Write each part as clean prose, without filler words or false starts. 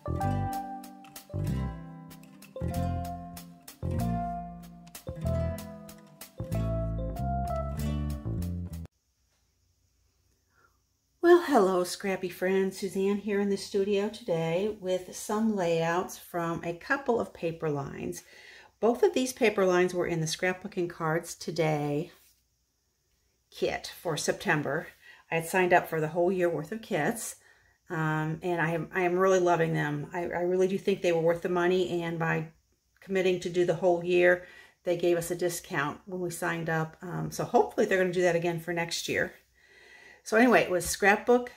Well, hello scrappy friends, Suzanne here in the studio today with some layouts from a couple of paper lines. Both of these paper lines were in the Scrapbooking Cards Today kit for September. I had signed up for the whole year worth of kits, and I am really loving them. I really do think they were worth the money, and by committing to do the whole year, they gave us a discount when we signed up. So hopefully they're going to do that again for next year. So anyway, it was Scrapbook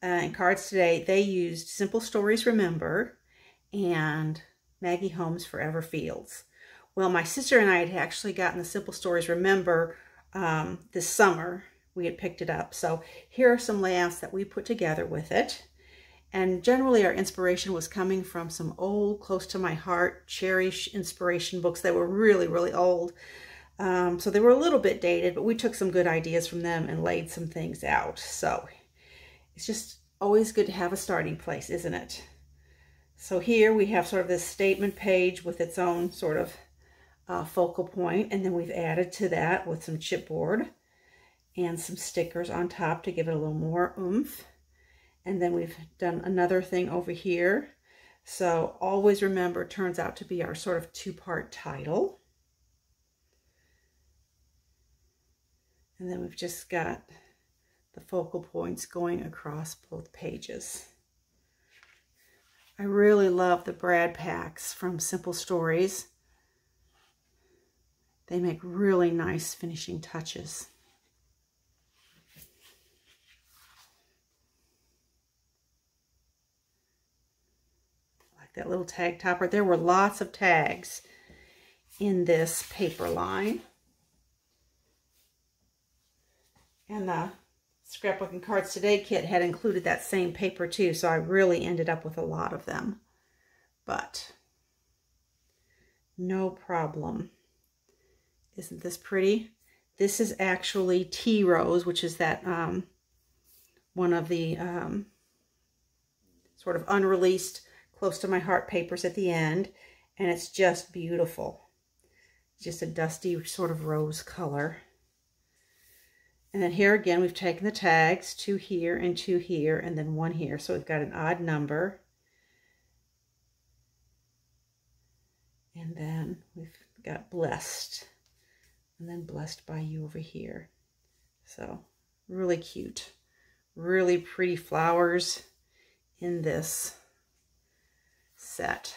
and Cards Today. They used Simple Stories Remember and Maggie Holmes Forever Fields. Well, my sister and I had actually gotten the Simple Stories Remember this summer. We had picked it up. So here are some layouts that we put together with it. And generally our inspiration was coming from some old, close to my heart, cherish inspiration books that were really, really old. So they were a little bit dated, but we took some good ideas from them and laid some things out. So it's just always good to have a starting place, isn't it? So here we have sort of this statement page with its own sort of focal point, and then we've added to that with some chipboard and some stickers on top to give it a little more oomph. And then we've done another thing over here. So Always Remember turns out to be our sort of two-part title. And then we've just got the focal points going across both pages. I really love the brad packs from Simple Stories. They make really nice finishing touches. Like that little tag topper. There were lots of tags in this paper line. And the Scrapbooking Cards Today kit had included that same paper too, so I really ended up with a lot of them. But no problem. Isn't this pretty? This is actually Tea Rose, which is that one of the sort of unreleased, close to my heart papers at the end, and it's just beautiful. Just a dusty sort of rose color. And then here again, we've taken the tags, 2 here and 2 here, and then 1 here. So we've got an odd number. And then we've got blessed. And then blessed by you over here. So really cute. Really pretty flowers in this set.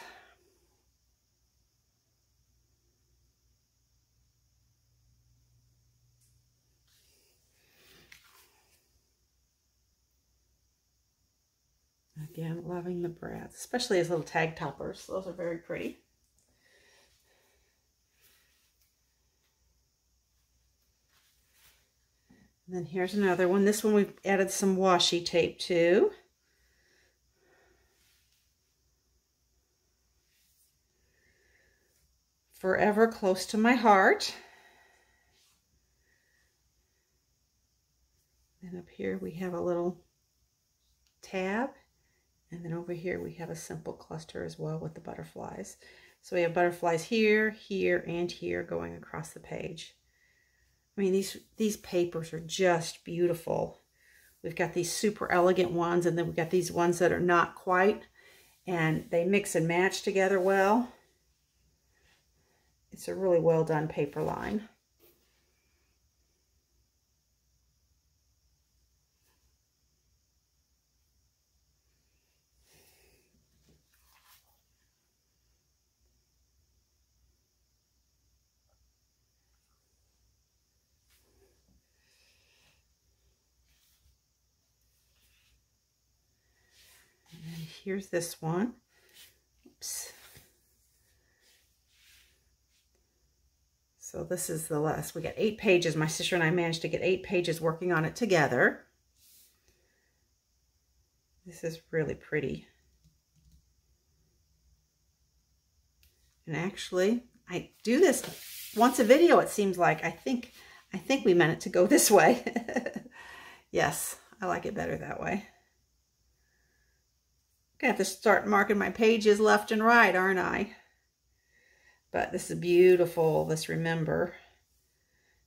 Again, loving the brads, especially as little tag toppers. Those are very pretty. And then here's another one. This one we've added some washi tape to. Forever Close to My Heart. And up here we have a little tab. And then over here we have a simple cluster as well with the butterflies. So we have butterflies here, here, and here going across the page. I mean, these papers are just beautiful. We've got these super elegant ones, and then we've got these ones that are not quite, and they mix and match together well. It's a really well done paper line. Here's this one. Oops. So this is the last. We got 8 pages. My sister and I managed to get 8 pages working on it together. This is really pretty. And actually, I do this once a video, it seems like. I think we meant it to go this way. Yes, I like it better that way. gonna have to start marking my pages left and right, aren't I? But this is beautiful. This remember.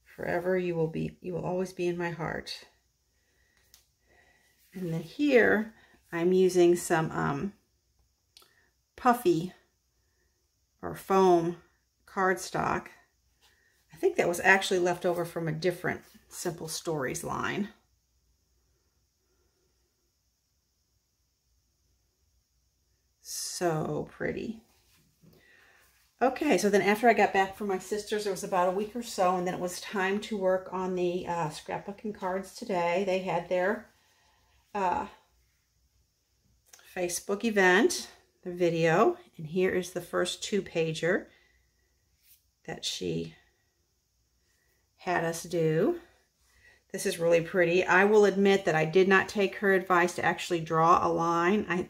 Forever you will always be in my heart. And then here I'm using some puffy or foam cardstock. I think that was actually left over from a different Simple Stories line. So pretty. Okay, so then after I got back from my sister's, it was about a week or so, and then it was time to work on the scrapbooking cards today. They had their Facebook event, the video, and here is the first 2-pager that she had us do. This is really pretty. I will admit that I did not take her advice to actually draw a line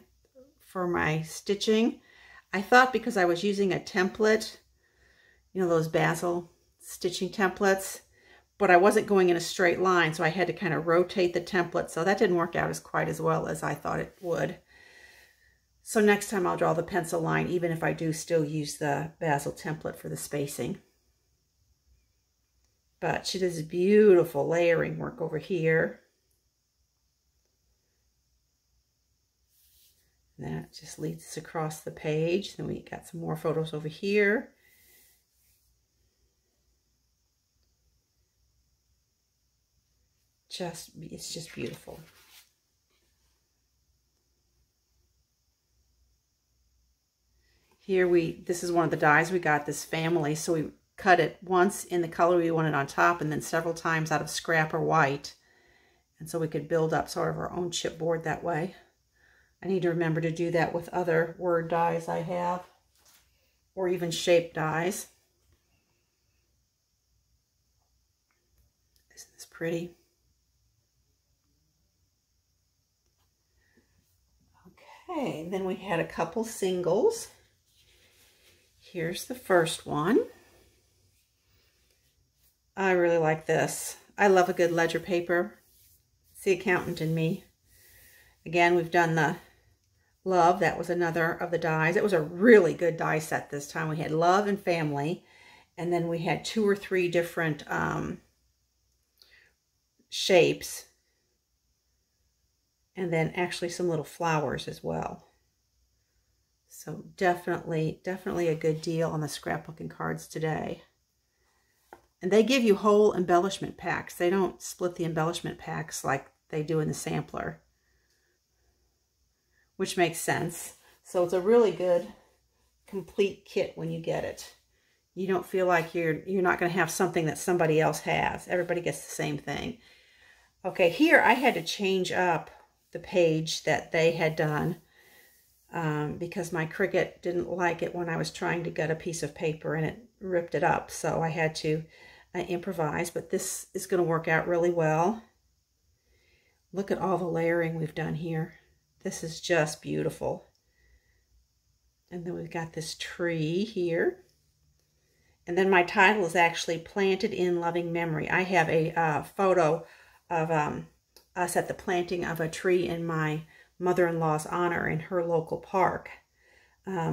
for my stitching. I thought because I was using a template, you know, those basil stitching templates, but I wasn't going in a straight line, so I had to kind of rotate the template, so that didn't work out quite as well as I thought it would. So next time I'll draw the pencil line, even if I do still use the basil template for the spacing. But she does beautiful layering work over here. That just leads us across the page. Then we got some more photos over here. It's just beautiful. Here this is one of the dies we got, this family, so we cut it once in the color we wanted on top and then several times out of scrap or white. And so we could build up sort of our own chipboard that way. I need to remember to do that with other word dies I have, or even shape dies. Isn't this pretty? Okay, then we had a couple singles. Here's the first one. I really like this. I love a good ledger paper. It's the accountant in me. Again, we've done the love. That was another of the dies. It was a really good die set this time. We had love and family, and then we had 2 or 3 different shapes, and then actually some little flowers as well. So definitely a good deal on the scrapbooking cards today. And they give you whole embellishment packs. They don't split the embellishment packs like they do in the sampler, which makes sense. So it's a really good complete kit when you get it. You don't feel like you're not going to have something that somebody else has. Everybody gets the same thing. Okay, here I had to change up the page that they had done because my Cricut didn't like it when I was trying to gut a piece of paper and it ripped it up. So I had to improvise, but this is going to work out really well. Look at all the layering we've done here. This is just beautiful. And then we've got this tree here. And then my title is actually Planted in Loving Memory. I have a photo of us at the planting of a tree in my mother-in-law's honor in her local park.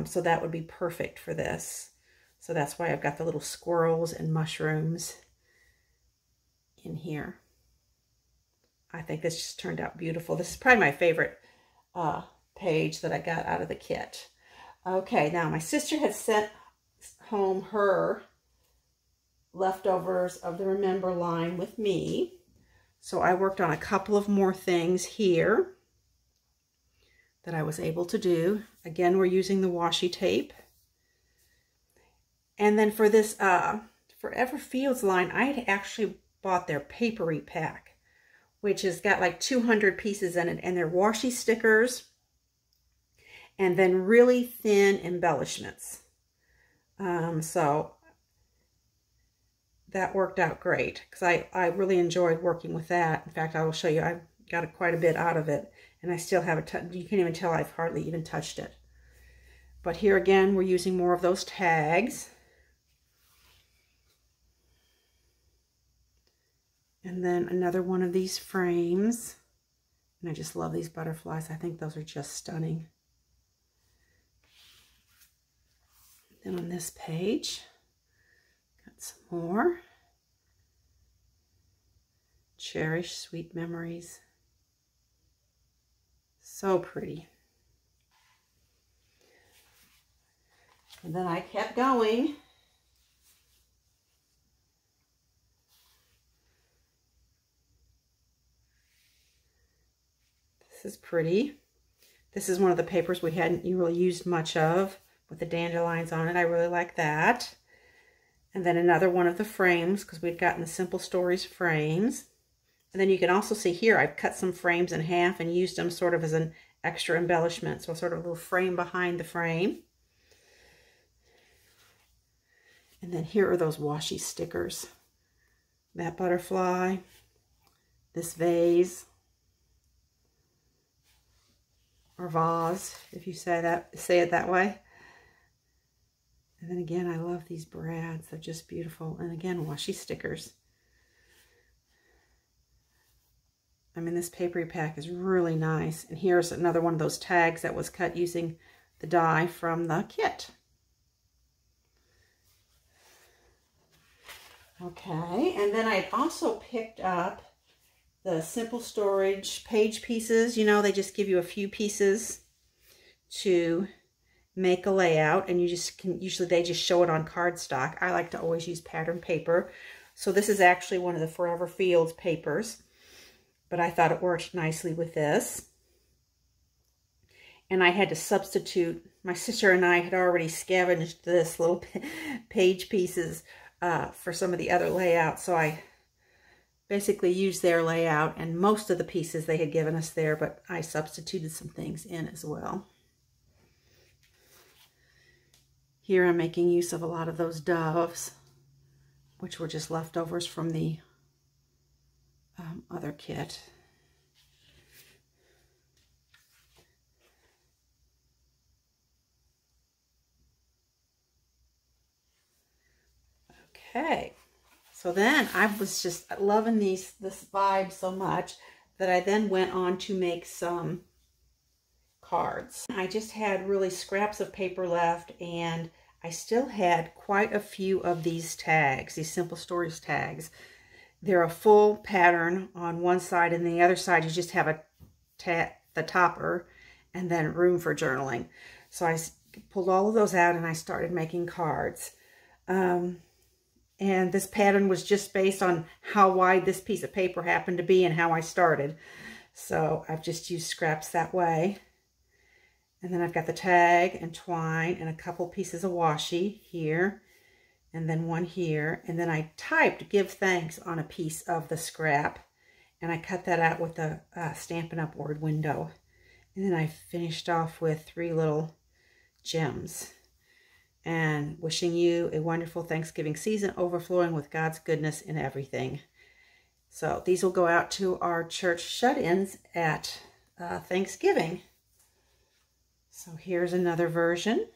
So that would be perfect for this. So that's why I've got the little squirrels and mushrooms in here. I think this just turned out beautiful. This is probably my favorite page that I got out of the kit. Okay, now my sister had sent home her leftovers of the Remember line with me. So I worked on a couple of more things here that I was able to do. Again, we're using the washi tape. And then for this Forever Fields line, I had actually bought their papery pack, which has got like 200 pieces in it, and they're washi stickers and then really thin embellishments. So that worked out great because I really enjoyed working with that. In fact, I will show you, I got quite a bit out of it, and I still have it. You can't even tell I've hardly even touched it. But here again, we're using more of those tags. And then another one of these frames. And I just love these butterflies. I think those are just stunning. Then on this page, got some more. Cherish sweet memories. So pretty. And then I kept going. This is pretty. This is one of the papers we hadn't really used much of with the dandelions on it. I really like that. And then another one of the frames, because we'd gotten the Simple Stories frames. And then you can also see here, I've cut some frames in half and used them sort of as an extra embellishment. So sort of a little frame behind the frame. And then here are those washi stickers. That butterfly, this vase, or vase, if you say it that way. And then again, I love these brads. They're just beautiful. And again, washi stickers. I mean, this papery pack is really nice. And here's another one of those tags that was cut using the die from the kit. Okay, and then I also picked up the Simple Storage page pieces. You know, they just give you a few pieces to make a layout, and you just can, usually they just show it on cardstock. I like to always use pattern paper. So this is actually one of the Forever Fields papers, but I thought it worked nicely with this. And I had to substitute, my sister and I had already scavenged this little page pieces for some of the other layouts. So I basically used their layout and most of the pieces they had given us there, but I substituted some things in as well. Here I'm making use of a lot of those doves, which were just leftovers from the other kit. Okay, so then I was just loving this vibe so much that I then went on to make some cards. I just had really scraps of paper left, and I still had quite a few of these tags, these Simple Stories tags. They're a full pattern on one side, and the other side you just have the topper and then room for journaling. So I pulled all of those out and I started making cards. And this pattern was just based on how wide this piece of paper happened to be and how I started. So I've just used scraps that way. And then I've got the tag and twine and a couple pieces of washi here. And then one here. And then I typed "Give Thanks" on a piece of the scrap. And I cut that out with a Stampin' Up! Word window. And then I finished off with 3 little gems. And wishing you a wonderful Thanksgiving season, overflowing with God's goodness in everything. So these will go out to our church shut-ins at Thanksgiving. So here's another version.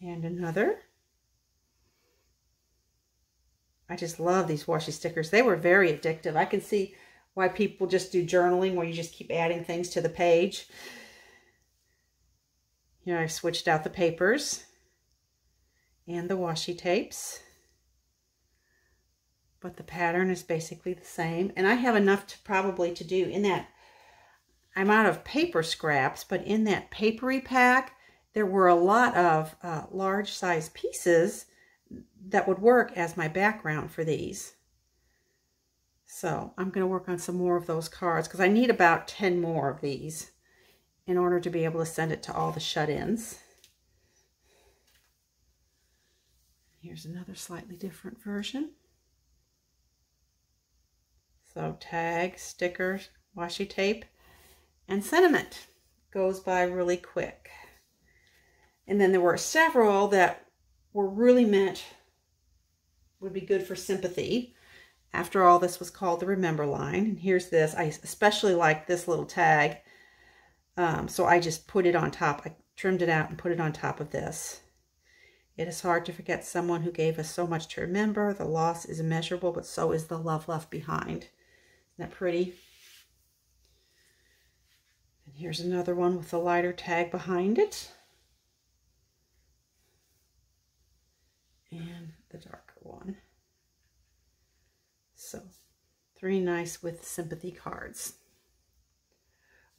And another. I just love these washi stickers. They were very addictive. I can see why people just do journaling where you just keep adding things to the page. Here I've switched out the papers and the washi tapes, but the pattern is basically the same. And I have enough to probably to do in that. I'm out of paper scraps, but in that papery pack, there were a lot of large size pieces that would work as my background for these. So I'm going to work on some more of those cards because I need about 10 more of these in order to be able to send it to all the shut-ins. Here's another slightly different version. So tag, stickers, washi tape, and sentiment. Goes by really quick. And then there were several that were really meant would be good for sympathy. After all, this was called the Remember line. And here's this. I especially like this little tag. So I just put it on top. I trimmed it out and put it on top of this. It is hard to forget someone who gave us so much to remember. The loss is immeasurable, but so is the love left behind. Isn't that pretty? And Here's another one with the lighter tag behind it. And the darker one. So 3 nice with sympathy cards.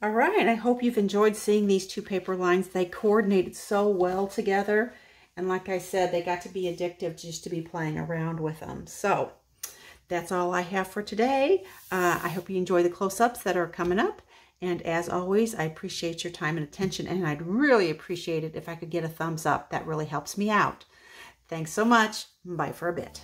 All right, I hope you've enjoyed seeing these 2 paper lines. They coordinated so well together. And like I said, they got to be addictive just to be playing around with them. So that's all I have for today. I hope you enjoy the close-ups that are coming up. And as always, I appreciate your time and attention, and I'd really appreciate it if I could get a thumbs up. That really helps me out. Thanks so much. Bye for a bit.